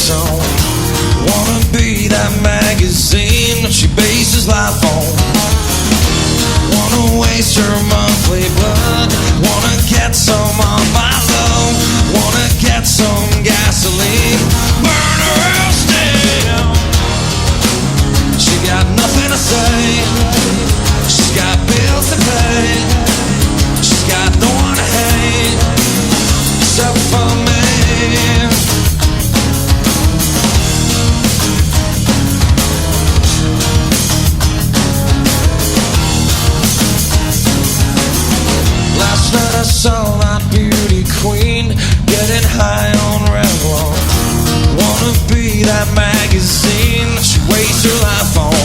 face on. Wanna be that magazine that she bases life on. Wanna waste her monthly blood. Wanna get some of my love. Wanna get some gasoline. Burn her house down. She got nothing to say. She's got bills to pay. She's got no one to hate except for me. Last night I saw that beauty queen getting high on Revlon. Wanna be that magazine that she wastes her life on.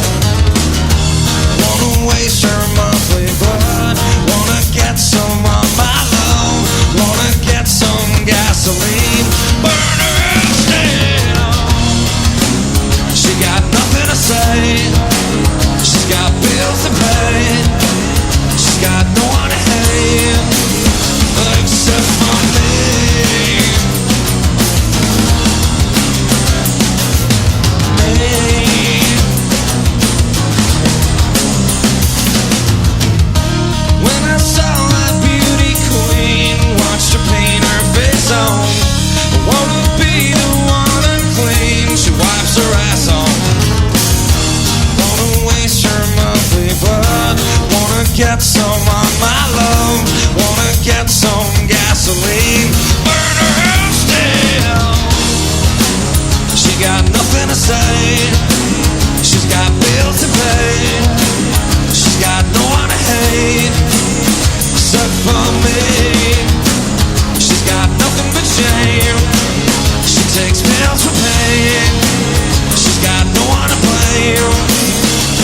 Wanna waste her monthly blood. Wanna get some of my love. Wanna get some gasoline. Burn her house down. She got nothing to say. She's got bills to pay. She's got no one to hate except for me. When I saw that beauty queen, watched her paint her face on. I wanna be the one to clean. She wipes her ass on. Wanna waste her monthly blood. Wanna get some of my love. Wanna get some gasoline. Burn her house down. She got nothing to say. She's got bills to pay. She's got no one to hate except for me. She's got nothing but shame. She takes pills for pain. She's got no one to blame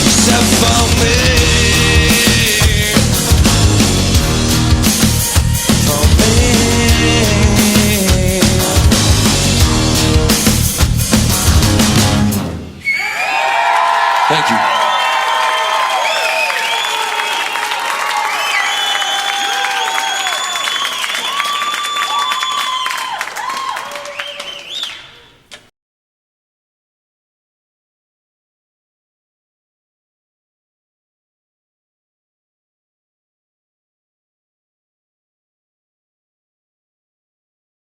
except for me. For me. Thank you.